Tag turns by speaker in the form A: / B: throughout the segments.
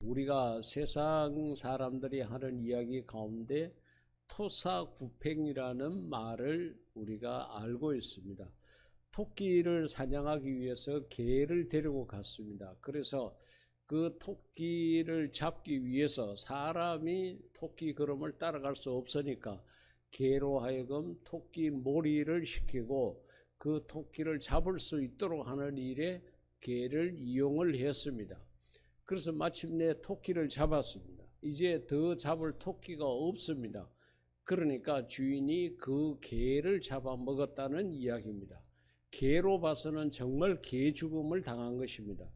A: 우리가 세상 사람들이 하는 이야기 가운데 토사구팽이라는 말을 우리가 알고 있습니다. 토끼를 사냥하기 위해서 개를 데리고 갔습니다. 그래서 그 토끼를 잡기 위해서 사람이 토끼 걸음을 따라갈 수 없으니까 개로 하여금 토끼 몰이를 시키고 그 토끼를 잡을 수 있도록 하는 일에 개를 이용을 했습니다. 그래서 마침내 토끼를 잡았습니다. 이제 더 잡을 토끼가 없습니다. 그러니까 주인이 그 개를 잡아먹었다는 이야기입니다. 개로 봐서는 정말 개 죽음을 당한 것입니다.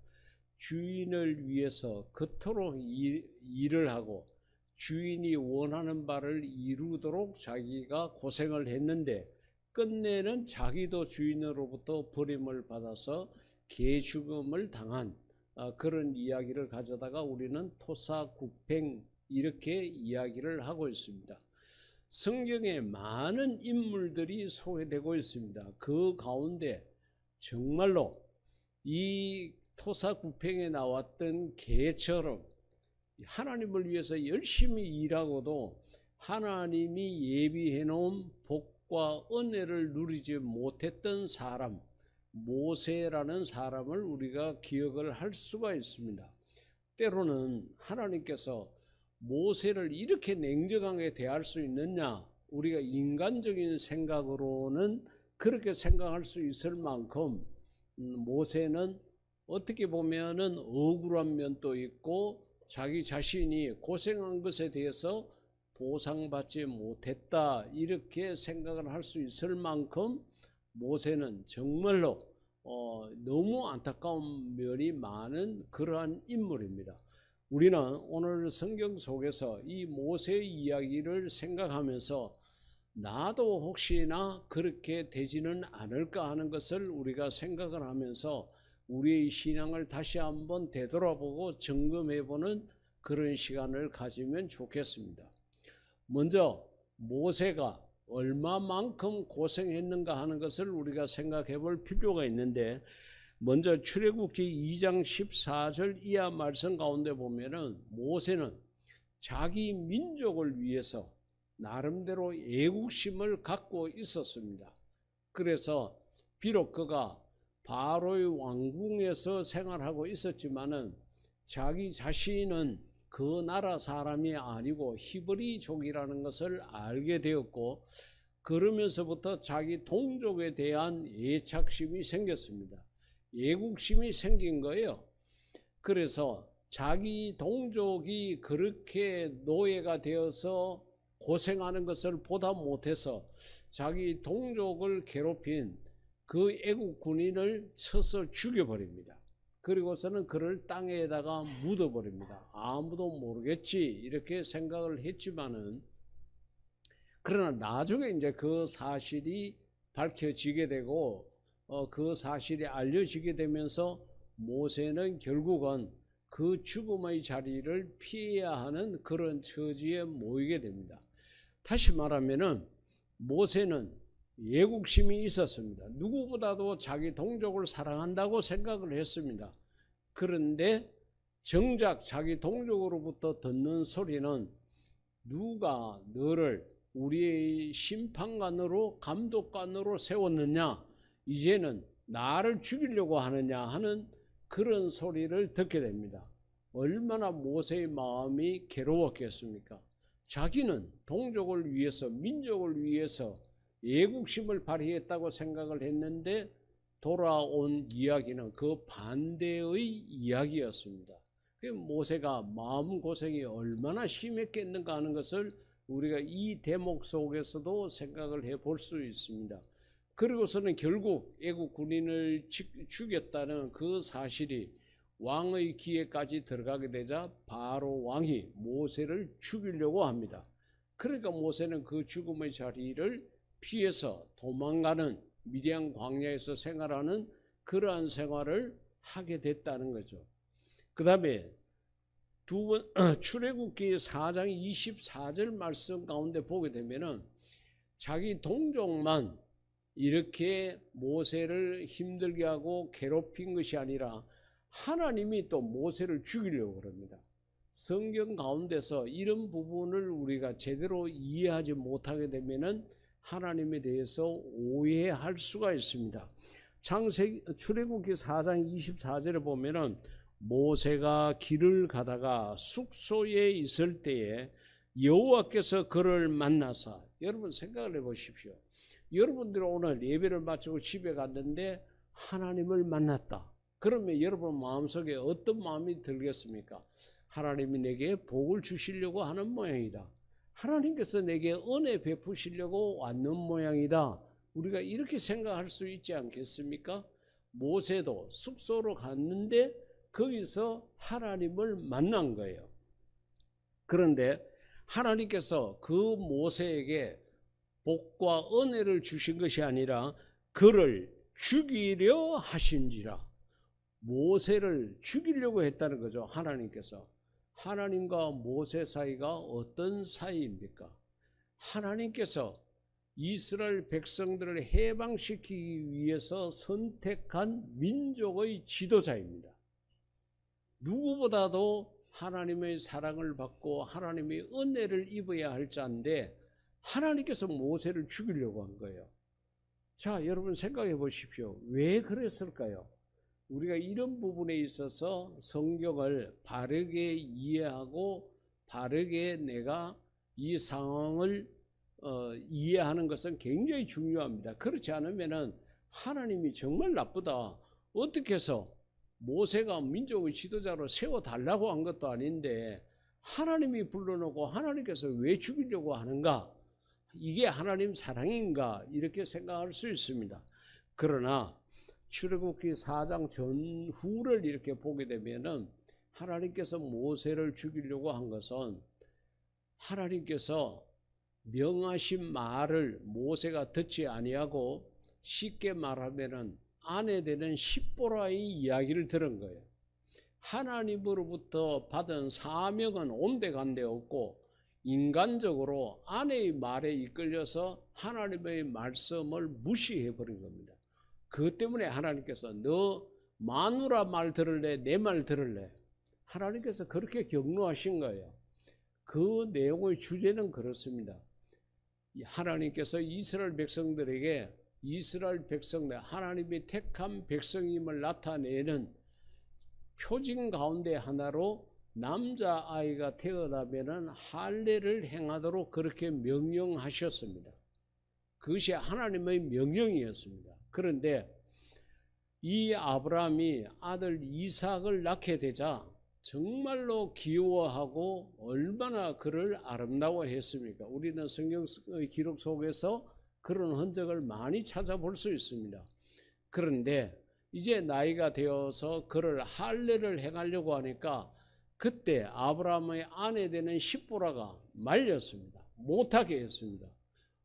A: 주인을 위해서 그토록 일을 하고 주인이 원하는 바를 이루도록 자기가 고생을 했는데 끝내는 자기도 주인으로부터 버림을 받아서 개 죽음을 당한 그런 이야기를 가져다가 우리는 토사구팽 이렇게 이야기를 하고 있습니다. 성경에 많은 인물들이 소개되고 있습니다. 그 가운데 정말로 이 토사구팽에 나왔던 개처럼 하나님을 위해서 열심히 일하고도 하나님이 예비해 놓은 복과 은혜를 누리지 못했던 사람, 모세라는 사람을 우리가 기억을 할 수가 있습니다. 때로는 하나님께서 모세를 이렇게 냉정하게 대할 수 있느냐, 우리가 인간적인 생각으로는 그렇게 생각할 수 있을 만큼 모세는 어떻게 보면은 억울한 면도 있고 자기 자신이 고생한 것에 대해서 보상받지 못했다 이렇게 생각을 할 수 있을 만큼 모세는 정말로 너무 안타까운 면이 많은 그러한 인물입니다. 우리는 오늘 성경 속에서 이 모세의 이야기를 생각하면서 나도 혹시나 그렇게 되지는 않을까 하는 것을 우리가 생각을 하면서 우리의 신앙을 다시 한번 되돌아보고 점검해보는 그런 시간을 가지면 좋겠습니다. 먼저 모세가 얼마만큼 고생했는가 하는 것을 우리가 생각해 볼 필요가 있는데, 먼저 출애굽기 2장 14절 이하 말씀 가운데 보면은 모세는 자기 민족을 위해서 나름대로 애국심을 갖고 있었습니다. 그래서 비록 그가 바로의 왕궁에서 생활하고 있었지만은 자기 자신은 그 나라 사람이 아니고 히브리족이라는 것을 알게 되었고, 그러면서부터 자기 동족에 대한 애착심이 생겼습니다. 애국심이 생긴 거예요. 그래서 자기 동족이 그렇게 노예가 되어서 고생하는 것을 보다 못해서 자기 동족을 괴롭힌 그 애국 군인을 쳐서 죽여버립니다. 그리고서는 그를 땅에다가 묻어버립니다. 아무도 모르겠지 이렇게 생각을 했지만은, 그러나 나중에 이제 그 사실이 밝혀지게 되고 그 사실이 알려지게 되면서 모세는 결국은 그 죽음의 자리를 피해야 하는 그런 처지에 모이게 됩니다. 다시 말하면은 모세는 애국심이 있었습니다. 누구보다도 자기 동족을 사랑한다고 생각을 했습니다. 그런데 정작 자기 동족으로부터 듣는 소리는 누가 너를 우리의 심판관으로 감독관으로 세웠느냐, 이제는 나를 죽이려고 하느냐 하는 그런 소리를 듣게 됩니다. 얼마나 모세의 마음이 괴로웠겠습니까? 자기는 동족을 위해서, 민족을 위해서 애국심을 발휘했다고 생각을 했는데 돌아온 이야기는 그 반대의 이야기였습니다. 모세가 마음고생이 얼마나 심했겠는가 하는 것을 우리가 이 대목 속에서도 생각을 해볼 수 있습니다. 그리고서는 결국 애국 군인을 죽였다는 그 사실이 왕의 귀에까지 들어가게 되자 바로 왕이 모세를 죽이려고 합니다. 그러니까 모세는 그 죽음의 자리를 피해서 도망가는, 미디안 광야에서 생활하는 그러한 생활을 하게 됐다는 거죠. 그 다음에 출애굽기 4장 24절 말씀 가운데 보게 되면은 자기 동족만 이렇게 모세를 힘들게 하고 괴롭힌 것이 아니라 하나님이 또 모세를 죽이려고 그럽니다. 성경 가운데서 이런 부분을 우리가 제대로 이해하지 못하게 되면은 하나님에 대해서 오해할 수가 있습니다. 출애굽기 4장 24절에 보면은 모세가 길을 가다가 숙소에 있을 때에 여호와께서 그를 만나사. 여러분 생각을 해보십시오. 여러분들이 오늘 예배를 마치고 집에 갔는데 하나님을 만났다. 그러면 여러분 마음속에 어떤 마음이 들겠습니까? 하나님이 내게 복을 주시려고 하는 모양이다. 하나님께서 내게 은혜 베푸시려고 왔는 모양이다. 우리가 이렇게 생각할 수 있지 않겠습니까? 모세도 숙소로 갔는데 거기서 하나님을 만난 거예요. 그런데 하나님께서 그 모세에게 복과 은혜를 주신 것이 아니라 그를 죽이려 하신지라. 모세를 죽이려고 했다는 거죠. 하나님께서. 하나님과 모세 사이가 어떤 사이입니까? 하나님께서 이스라엘 백성들을 해방시키기 위해서 선택한 민족의 지도자입니다. 누구보다도 하나님의 사랑을 받고 하나님의 은혜를 입어야 할 자인데 하나님께서 모세를 죽이려고 한 거예요. 자, 여러분 생각해 보십시오. 왜 그랬을까요? 우리가 이런 부분에 있어서 성경을 바르게 이해하고 바르게 내가 이 상황을 이해하는 것은 굉장히 중요합니다. 그렇지 않으면 하나님이 정말 나쁘다. 어떻게 해서 모세가 민족의 지도자로 세워달라고 한 것도 아닌데 하나님이 불러놓고 하나님께서 왜 죽이려고 하는가? 이게 하나님 사랑인가? 이렇게 생각할 수 있습니다. 그러나 출애굽기 4장 전후를 이렇게 보게 되면은 하나님께서 모세를 죽이려고 한 것은 하나님께서 명하신 말을 모세가 듣지 아니하고 쉽게 말하면은 아내 되는 십보라의 이야기를 들은 거예요. 하나님으로부터 받은 사명은 온데간데 없고 인간적으로 아내의 말에 이끌려서 하나님의 말씀을 무시해 버린 겁니다. 그것 때문에 하나님께서 너 마누라 말 들을래? 내 말 들을래? 하나님께서 그렇게 격노하신 거예요. 그 내용의 주제는 그렇습니다. 하나님께서 이스라엘 백성들에게 이스라엘 백성들 하나님이 택한 백성임을 나타내는 표징 가운데 하나로 남자아이가 태어나면 할례를 행하도록 그렇게 명령하셨습니다. 그것이 하나님의 명령이었습니다. 그런데 이 아브라함이 아들 이삭을 낳게 되자 정말로 귀여워하고 얼마나 그를 아름다워했습니까? 우리는 성경의 기록 속에서 그런 흔적을 많이 찾아볼 수 있습니다. 그런데 이제 나이가 되어서 그를 할례를 행하려고 하니까 그때 아브라함의 아내 되는 십보라가 말렸습니다. 못하게 했습니다.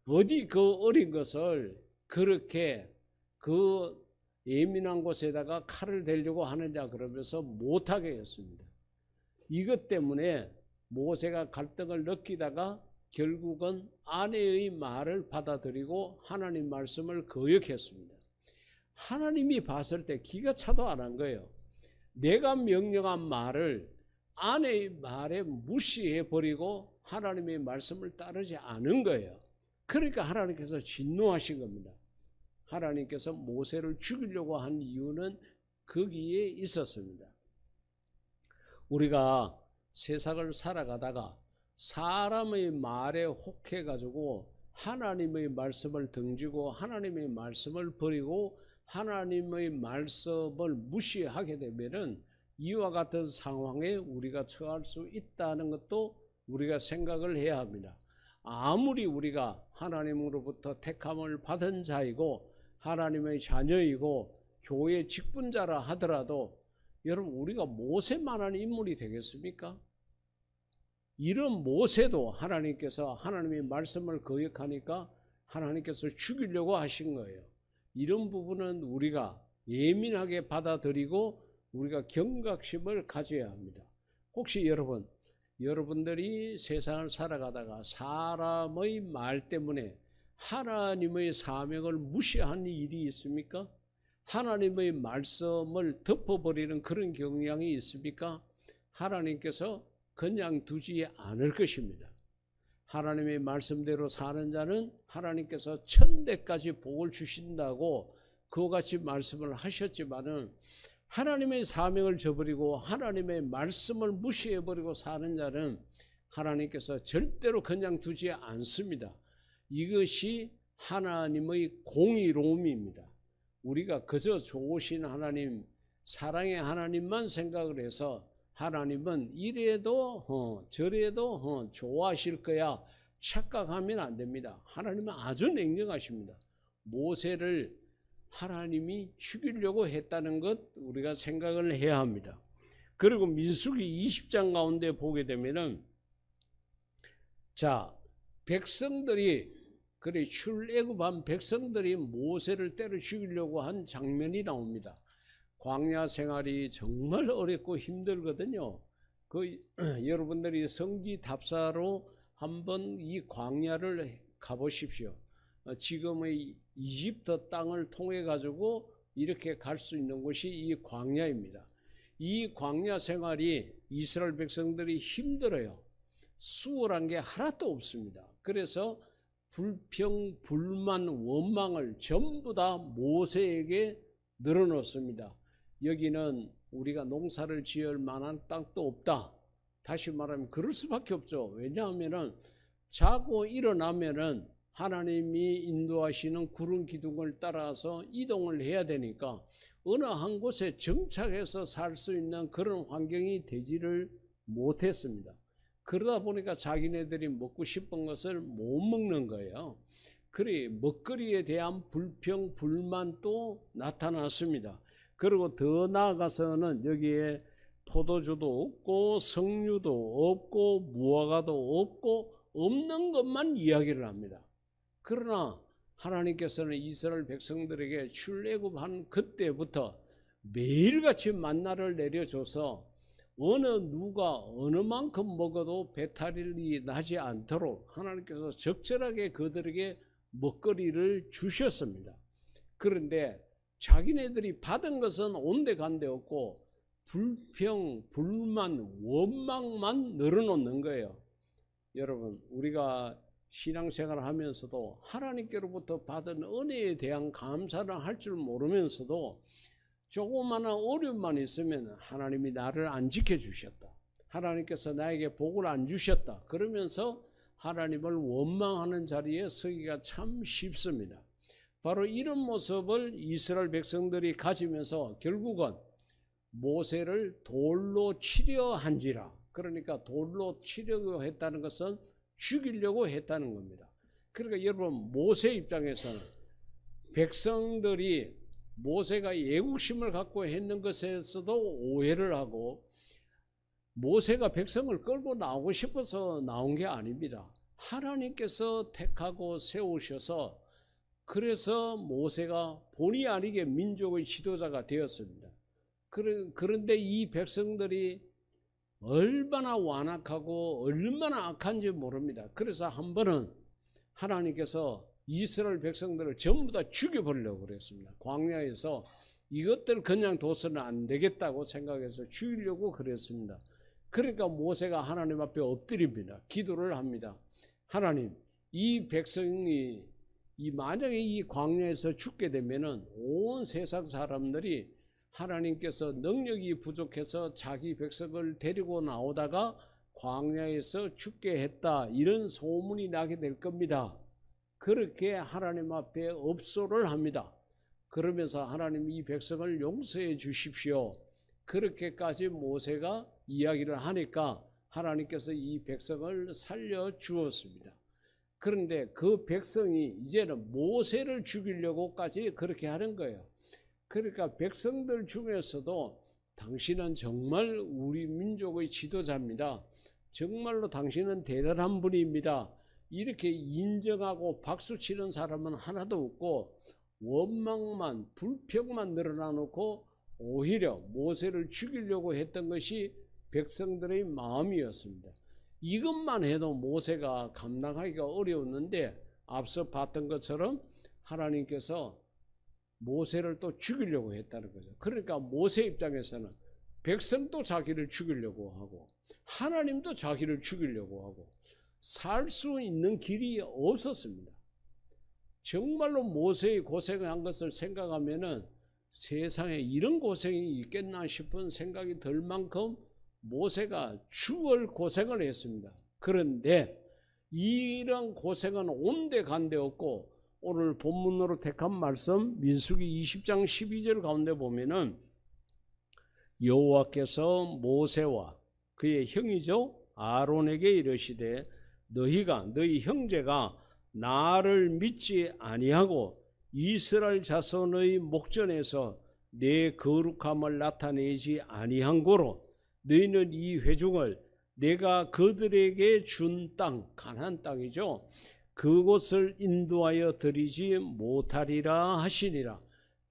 A: 어디 그 어린 것을 그렇게 그 예민한 곳에다가 칼을 대려고 하느냐 그러면서 못하게 했습니다. 이것 때문에 모세가 갈등을 느끼다가 결국은 아내의 말을 받아들이고 하나님 말씀을 거역했습니다. 하나님이 봤을 때 기가 차도 안 한 거예요. 내가 명령한 말을 아내의 말에 무시해버리고 하나님의 말씀을 따르지 않은 거예요. 그러니까 하나님께서 진노하신 겁니다. 하나님께서 모세를 죽이려고 한 이유는 거기에 있었습니다. 우리가 세상을 살아가다가 사람의 말에 혹해가지고 하나님의 말씀을 등지고 하나님의 말씀을 버리고 하나님의 말씀을 무시하게 되면은 이와 같은 상황에 우리가 처할 수 있다는 것도 우리가 생각을 해야 합니다. 아무리 우리가 하나님으로부터 택함을 받은 자이고 하나님의 자녀이고 교회 직분자라 하더라도 여러분 우리가 모세만한 인물이 되겠습니까? 이런 모세도 하나님께서 하나님의 말씀을 거역하니까 하나님께서 죽이려고 하신 거예요. 이런 부분은 우리가 예민하게 받아들이고 우리가 경각심을 가져야 합니다. 혹시 여러분들이 세상을 살아가다가 사람의 말 때문에 하나님의 사명을 무시한 일이 있습니까? 하나님의 말씀을 덮어버리는 그런 경향이 있습니까? 하나님께서 그냥 두지 않을 것입니다. 하나님의 말씀대로 사는 자는 하나님께서 천대까지 복을 주신다고 그와 같이 말씀을 하셨지만은 하나님의 사명을 저버리고 하나님의 말씀을 무시해버리고 사는 자는 하나님께서 절대로 그냥 두지 않습니다. 이것이 하나님의 공의로움입니다. 우리가 그저 좋으신 하나님, 사랑의 하나님만 생각을 해서 하나님은 이래도 저래도 좋아하실 거야 착각하면 안 됩니다. 하나님은 아주 냉정하십니다. 모세를 하나님이 죽이려고 했다는 것 우리가 생각을 해야 합니다. 그리고 민수기 20장 가운데 보게 되면은 자, 백성들이 그래 출애굽한 백성들이 모세를 때려 죽이려고 한 장면이 나옵니다. 광야 생활이 정말 어렵고 힘들거든요. 여러분들이 성지 답사로 한번 이 광야를 가보십시오. 지금의 이집트 땅을 통해 가지고 이렇게 갈 수 있는 곳이 이 광야입니다. 이 광야 생활이 이스라엘 백성들이 힘들어요. 수월한 게 하나도 없습니다. 그래서 불평, 불만, 원망을 전부 다 모세에게 늘어놓습니다. 여기는 우리가 농사를 지을 만한 땅도 없다. 다시 말하면 그럴 수밖에 없죠. 왜냐하면 자고 일어나면은 하나님이 인도하시는 구름 기둥을 따라서 이동을 해야 되니까 어느 한 곳에 정착해서 살 수 있는 그런 환경이 되지를 못했습니다. 그러다 보니까 자기네들이 먹고 싶은 것을 못 먹는 거예요. 그래 먹거리에 대한 불평, 불만도 나타났습니다. 그리고 더 나아가서는 여기에 포도주도 없고 석류도 없고 무화과도 없고 없는 것만 이야기를 합니다. 그러나 하나님께서는 이스라엘 백성들에게 출애굽한 그때부터 매일같이 만나를 내려줘서 어느 누가 어느 만큼 먹어도 배탈이 나지 않도록 하나님께서 적절하게 그들에게 먹거리를 주셨습니다. 그런데 자기네들이 받은 것은 온데간데 없고 불평, 불만, 원망만 늘어놓는 거예요. 여러분 우리가 신앙생활을 하면서도 하나님께로부터 받은 은혜에 대한 감사를 할 줄 모르면서도 조그마한 어려움만 있으면 하나님이 나를 안 지켜주셨다. 하나님께서 나에게 복을 안 주셨다. 그러면서 하나님을 원망하는 자리에 서기가 참 쉽습니다. 바로 이런 모습을 이스라엘 백성들이 가지면서 결국은 모세를 돌로 치려 한지라. 그러니까 돌로 치려고 했다는 것은 죽이려고 했다는 겁니다. 그러니까 여러분 모세 입장에서는 백성들이 모세가 애국심을 갖고 했는 것에서도 오해를 하고 모세가 백성을 끌고 나오고 싶어서 나온 게 아닙니다. 하나님께서 택하고 세우셔서 그래서 모세가 본의 아니게 민족의 지도자가 되었습니다. 그런데 이 백성들이 얼마나 완악하고 얼마나 악한지 모릅니다. 그래서 한 번은 하나님께서 이스라엘 백성들을 전부 다 죽여버리려고 그랬습니다. 광야에서 이것들 그냥 둬서는 안 되겠다고 생각해서 죽이려고 그랬습니다. 그러니까 모세가 하나님 앞에 엎드립니다. 기도를 합니다. 하나님, 이 백성이 만약에 이 광야에서 죽게 되면은 온 세상 사람들이 하나님께서 능력이 부족해서 자기 백성을 데리고 나오다가 광야에서 죽게 했다. 이런 소문이 나게 될 겁니다. 그렇게 하나님 앞에 업소를 합니다. 그러면서 하나님 이 백성을 용서해 주십시오. 그렇게까지 모세가 이야기를 하니까 하나님께서 이 백성을 살려 주었습니다. 그런데 그 백성이 이제는 모세를 죽이려고까지 그렇게 하는 거예요. 그러니까 백성들 중에서도 당신은 정말 우리 민족의 지도자입니다. 정말로 당신은 대단한 분입니다. 이렇게 인정하고 박수치는 사람은 하나도 없고 원망만 불평만 늘어나 놓고 오히려 모세를 죽이려고 했던 것이 백성들의 마음이었습니다. 이것만 해도 모세가 감당하기가 어려웠는데 앞서 봤던 것처럼 하나님께서 모세를 또 죽이려고 했다는 거죠. 그러니까 모세 입장에서는 백성도 자기를 죽이려고 하고 하나님도 자기를 죽이려고 하고 살 수 있는 길이 없었습니다. 정말로 모세의 고생을 한 것을 생각하면은 세상에 이런 고생이 있겠나 싶은 생각이 들 만큼 모세가 죽을 고생을 했습니다. 그런데 이런 고생은 온데간데 없고 오늘 본문으로 택한 말씀 민수기 20장 12절 가운데 보면은 여호와께서 모세와 그의 형이죠 아론에게 이르시되 너희 형제가 나를 믿지 아니하고 이스라엘 자손의 목전에서 내 거룩함을 나타내지 아니한 고로 너희는 이 회중을 내가 그들에게 준 땅 가나안 땅이죠 그곳을 인도하여 드리지 못하리라 하시니라.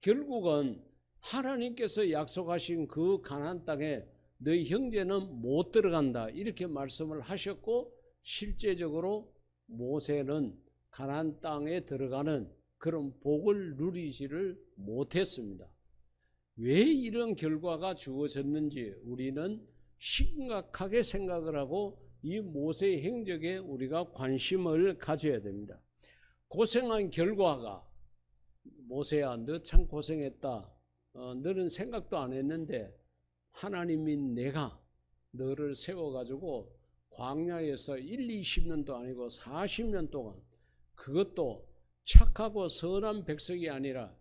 A: 결국은 하나님께서 약속하신 그 가나안 땅에 너희 형제는 못 들어간다 이렇게 말씀을 하셨고 실제적으로 모세는 가나안 땅에 들어가는 그런 복을 누리지를 못했습니다. 왜 이런 결과가 주어졌는지 우리는 심각하게 생각을 하고 이 모세의 행적에 우리가 관심을 가져야 됩니다. 고생한 결과가 모세야 너 참 고생했다. 너는 생각도 안 했는데 하나님인 내가 너를 세워가지고 광야에서 20년도 아니고 40년 동안 그것도 착하고 선한 백성이 아니라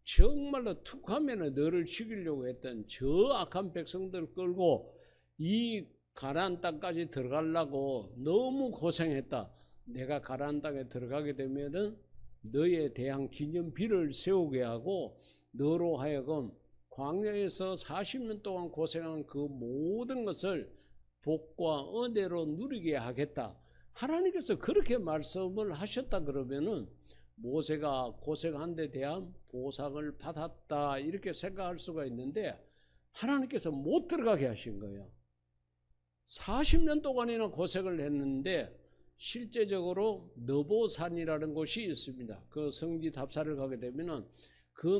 A: 정말로 툭 하면 너를 죽이려고 했던 저 악한 백성들 끌고 이 가나안 땅까지 들어가려고 너무 고생했다. 내가 가나안 땅에 들어가게 되면은 너에 대한 기념비를 세우게 하고 너로 하여금 광야에서 40년 동안 고생한 그 모든 것을 복과 은혜로 누리게 하겠다. 하나님께서 그렇게 말씀을 하셨다 그러면은 모세가 고생한 데 대한 보상을 받았다 이렇게 생각할 수가 있는데 하나님께서 못 들어가게 하신 거예요. 40년 동안이나 고생을 했는데 실제적으로 너보산이라는 곳이 있습니다. 그 성지 답사를 가게 되면은 그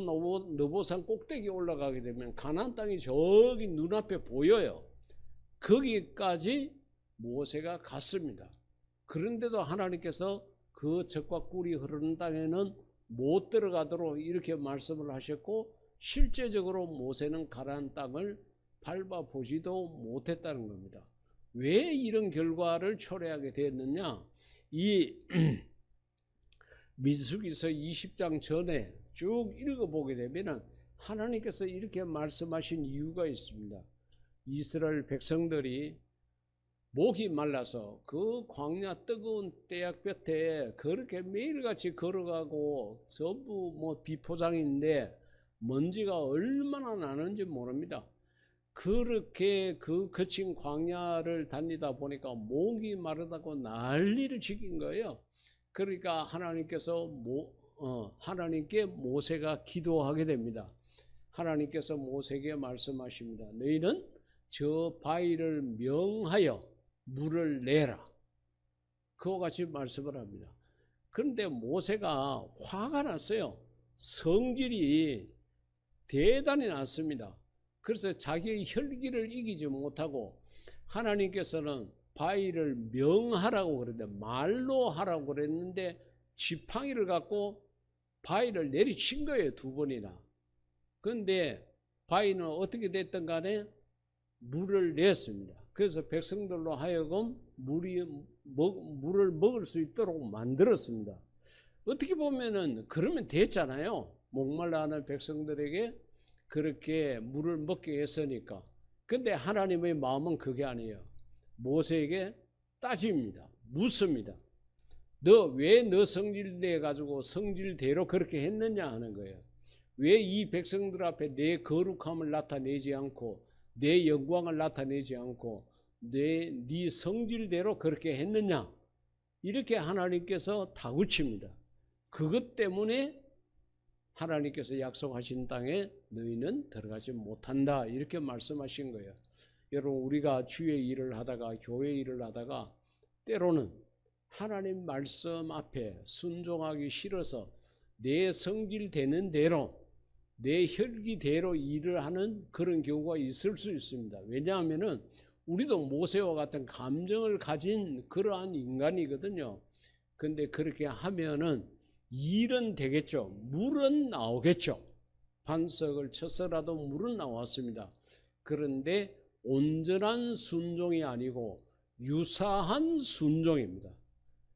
A: 너보산 꼭대기 올라가게 되면 가나안 땅이 저기 눈앞에 보여요. 거기까지 모세가 갔습니다. 그런데도 하나님께서 그 젖과 꿀이 흐르는 땅에는 못 들어가도록 이렇게 말씀을 하셨고 실제적으로 모세는 가나안 땅을 밟아보지도 못했다는 겁니다. 왜 이런 결과를 초래하게 됐느냐? 이 민수기서 20장 전에 쭉 읽어보게 되면 하나님께서 이렇게 말씀하신 이유가 있습니다. 이스라엘 백성들이 목이 말라서 그 광야 뜨거운 떼약볕에 그렇게 매일같이 걸어가고 전부 뭐 비포장인데 먼지가 얼마나 나는지 모릅니다. 그렇게 그 거친 광야를 다니다 보니까 목이 마르다고 난리를 치긴 거예요. 그러니까 하나님께 모세가 기도하게 됩니다. 하나님께서 모세에게 말씀하십니다. 너희는 저 바위를 명하여 물을 내라. 그와 같이 말씀을 합니다. 그런데 모세가 화가 났어요. 성질이 대단히 났습니다. 그래서 자기의 혈기를 이기지 못하고 하나님께서는 바위를 명하라고 그랬는데 말로 하라고 그랬는데 지팡이를 갖고 바위를 내리친 거예요. 2번이나. 그런데 바위는 어떻게 됐든 간에 물을 냈습니다. 그래서 백성들로 하여금 물을 먹을 수 있도록 만들었습니다. 어떻게 보면은 그러면 됐잖아요. 목말라 하는 백성들에게 그렇게 물을 먹게 했으니까. 근데 하나님의 마음은 그게 아니에요. 모세에게 따집니다. 묻습니다. 너 왜 너 성질 내 가지고 성질대로 그렇게 했느냐 하는 거예요. 왜 이 백성들 앞에 내 거룩함을 나타내지 않고 내 영광을 나타내지 않고 네 성질대로 그렇게 했느냐. 이렇게 하나님께서 다그칩니다. 그것 때문에 하나님께서 약속하신 땅에 너희는 들어가지 못한다 이렇게 말씀하신 거예요. 여러분 우리가 주의 일을 하다가 교회 일을 하다가 때로는 하나님 말씀 앞에 순종하기 싫어서 내 성질되는 대로 내 혈기대로 일을 하는 그런 경우가 있을 수 있습니다. 왜냐하면은 우리도 모세와 같은 감정을 가진 그러한 인간이거든요. 근데 그렇게 하면은 일은 되겠죠. 물은 나오겠죠. 반석을 쳐서라도 물은 나왔습니다. 그런데 온전한 순종이 아니고 유사한 순종입니다.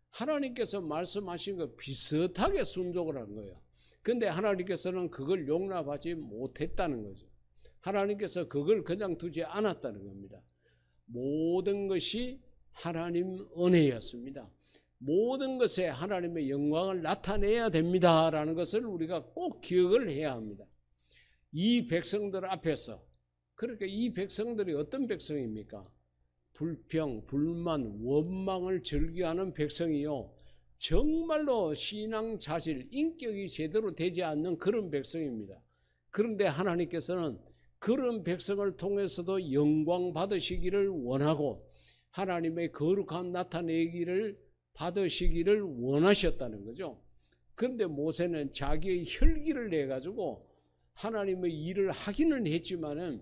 A: 하나님께서 말씀하신 거 비슷하게 순종을 한 거예요. 근데 하나님께서는 그걸 용납하지 못했다는 거죠. 하나님께서 그걸 그냥 두지 않았다는 겁니다. 모든 것이 하나님 은혜였습니다. 모든 것에 하나님의 영광을 나타내야 됩니다라는 것을 우리가 꼭 기억을 해야 합니다. 이 백성들 앞에서, 그러니까 이 백성들이 어떤 백성입니까? 불평, 불만, 원망을 즐겨하는 백성이요, 정말로 신앙 자질, 인격이 제대로 되지 않는 그런 백성입니다. 그런데 하나님께서는 그런 백성을 통해서도 영광 받으시기를 원하고 하나님의 거룩함 나타내기를 받으시기를 원하셨다는 거죠. 그런데 모세는 자기의 혈기를 내가지고 하나님의 일을 하기는 했지만은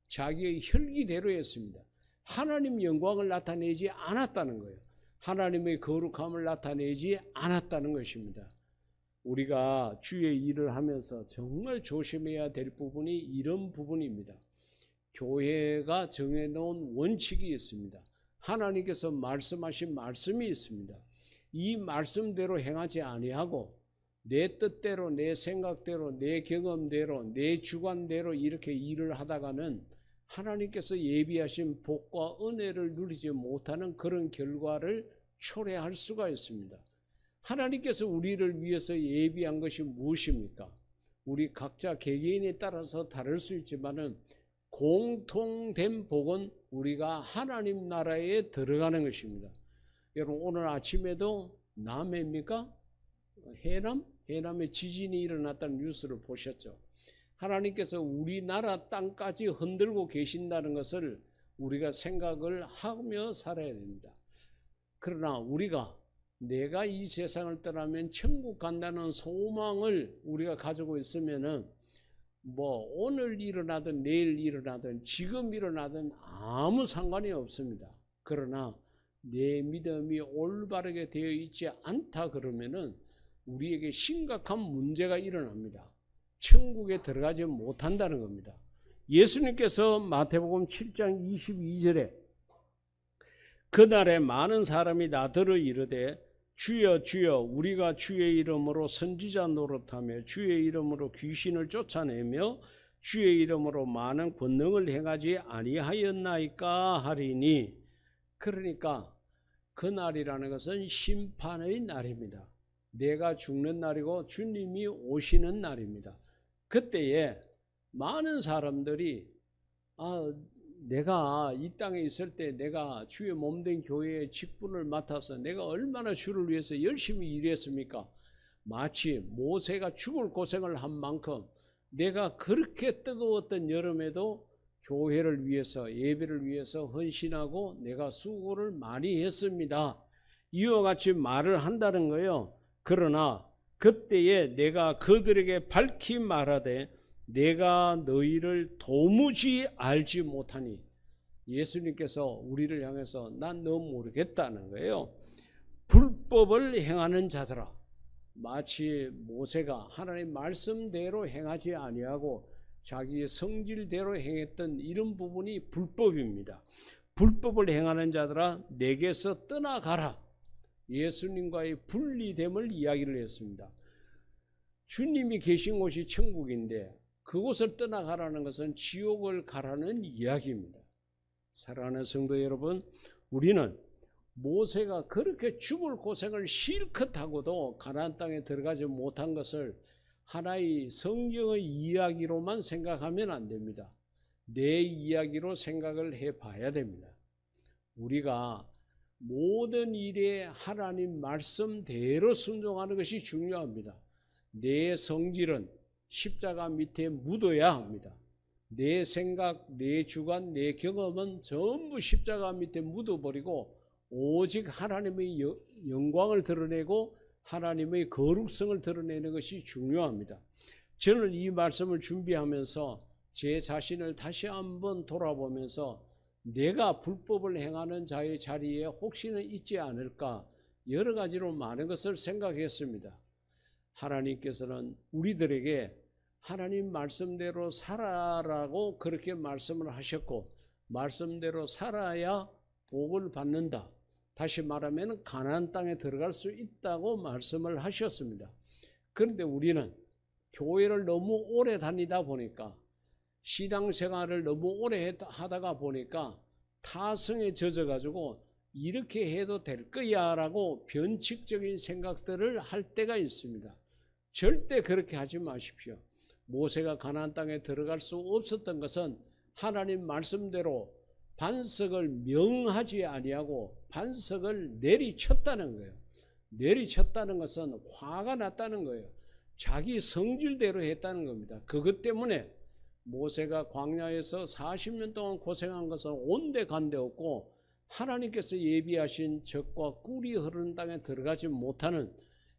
A: 자기의 혈기대로 했습니다. 하나님 영광을 나타내지 않았다는 거예요. 하나님의 거룩함을 나타내지 않았다는 것입니다. 우리가 주의 일을 하면서 정말 조심해야 될 부분이 이런 부분입니다. 교회가 정해놓은 원칙이 있습니다. 하나님께서 말씀하신 말씀이 있습니다. 이 말씀대로 행하지 아니하고 내 뜻대로, 내 생각대로, 내 경험대로, 내 주관대로 이렇게 일을 하다가는 하나님께서 예비하신 복과 은혜를 누리지 못하는 그런 결과를 초래할 수가 있습니다. 하나님께서 우리를 위해서 예비한 것이 무엇입니까? 우리 각자 개개인에 따라서 다를 수 있지만은 공통된 복은 우리가 하나님 나라에 들어가는 것입니다. 여러분, 오늘 아침에도 남해입니까? 해남에 지진이 일어났다는 뉴스를 보셨죠? 하나님께서 우리나라 땅까지 흔들고 계신다는 것을 우리가 생각을 하며 살아야 됩니다. 그러나 우리가 내가 이 세상을 떠나면 천국 간다는 소망을 우리가 가지고 있으면은 오늘 일어나든 내일 일어나든 지금 일어나든 아무 상관이 없습니다. 그러나 내 믿음이 올바르게 되어 있지 않다 그러면은 우리에게 심각한 문제가 일어납니다. 천국에 들어가지 못한다는 겁니다. 예수님께서 마태복음 7장 22절에 그날에 많은 사람이 나더러 이르되 주여 주여 우리가 주의 이름으로 선지자 노릇하며 주의 이름으로 귀신을 쫓아내며 주의 이름으로 많은 권능을 행하지 아니하였나이까 하리니. 그러니까 그날이라는 것은 심판의 날입니다. 내가 죽는 날이고 주님이 오시는 날입니다. 그때에 많은 사람들이 내가 이 땅에 있을 때 내가 주의 몸된 교회의 직분을 맡아서 내가 얼마나 주를 위해서 열심히 일했습니까? 마치 모세가 죽을 고생을 한 만큼 내가 그렇게 뜨거웠던 여름에도 교회를 위해서, 예배를 위해서 헌신하고 내가 수고를 많이 했습니다. 이와 같이 말을 한다는 거예요. 그러나 그때에 내가 그들에게 밝히 말하되 내가 너희를 도무지 알지 못하니. 예수님께서 우리를 향해서 난 너 모르겠다는 거예요. 불법을 행하는 자들아, 마치 모세가 하나님 말씀대로 행하지 아니하고 자기의 성질대로 행했던 이런 부분이 불법입니다. 불법을 행하는 자들아 내게서 떠나가라. 예수님과의 분리됨을 이야기를 했습니다. 주님이 계신 곳이 천국인데 그곳을 떠나가라는 것은 지옥을 가라는 이야기입니다. 사랑하는 성도 여러분, 우리는 모세가 그렇게 죽을 고생을 실컷 하고도 가나안 땅에 들어가지 못한 것을 하나의 성경의 이야기로만 생각하면 안 됩니다. 내 이야기로 생각을 해봐야 됩니다. 우리가 모든 일에 하나님 말씀대로 순종하는 것이 중요합니다. 내 성질은 십자가 밑에 묻어야 합니다. 내 생각, 내 주관, 내 경험은 전부 십자가 밑에 묻어버리고 오직 하나님의 영광을 드러내고 하나님의 거룩성을 드러내는 것이 중요합니다. 저는 이 말씀을 준비하면서 제 자신을 다시 한번 돌아보면서 내가 불법을 행하는 자의 자리에 혹시는 있지 않을까 여러 가지로 많은 것을 생각했습니다. 하나님께서는 우리들에게 하나님 말씀대로 살아라고 그렇게 말씀을 하셨고 말씀대로 살아야 복을 받는다. 다시 말하면 가나안 땅에 들어갈 수 있다고 말씀을 하셨습니다. 그런데 우리는 교회를 너무 오래 다니다 보니까 신앙생활을 너무 오래 하다가 보니까 타성에 젖어가지고 이렇게 해도 될 거야 라고 변칙적인 생각들을 할 때가 있습니다. 절대 그렇게 하지 마십시오. 모세가 가나안 땅에 들어갈 수 없었던 것은 하나님 말씀대로 반석을 명하지 아니하고 반석을 내리쳤다는 거예요. 내리쳤다는 것은 화가 났다는 거예요. 자기 성질대로 했다는 겁니다. 그것 때문에 모세가 광야에서 40년 동안 고생한 것은 온데간데 없고 하나님께서 예비하신 젖과 꿀이 흐르는 땅에 들어가지 못하는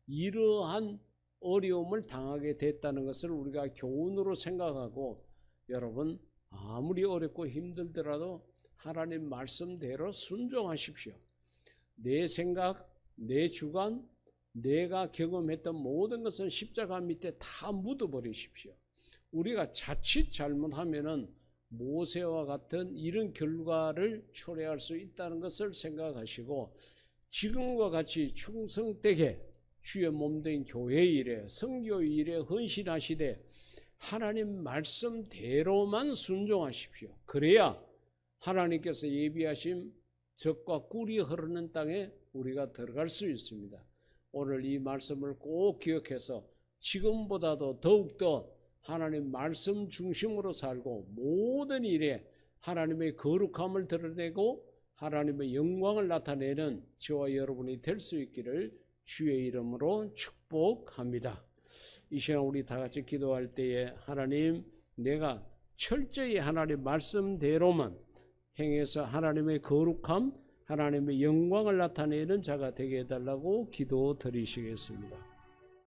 A: 이러한 어려움을 당하게 됐다는 것을 우리가 교훈으로 생각하고 여러분 아무리 어렵고 힘들더라도 하나님 말씀대로 순종하십시오. 내 생각, 내 주관, 내가 경험했던 모든 것은 십자가 밑에 다 묻어버리십시오. 우리가 자칫 잘못하면은 모세와 같은 이런 결과를 초래할 수 있다는 것을 생각하시고 지금과 같이 충성되게 주의 몸된 교회 일에 선교 일에 헌신하시되 하나님 말씀대로만 순종하십시오. 그래야 하나님께서 예비하신 젖과 꿀이 흐르는 땅에 우리가 들어갈 수 있습니다. 오늘 이 말씀을 꼭 기억해서 지금보다도 더욱더 하나님 말씀 중심으로 살고 모든 일에 하나님의 거룩함을 드러내고 하나님의 영광을 나타내는 저와 여러분이 될 수 있기를 주의 이름으로 축복합니다. 이 시간 우리 다 같이 기도할 때에 하나님 내가 철저히 하나님 말씀대로만 행해서 하나님의 거룩함, 하나님의 영광을 나타내는 자가 되게 해달라고 기도 드리시겠습니다.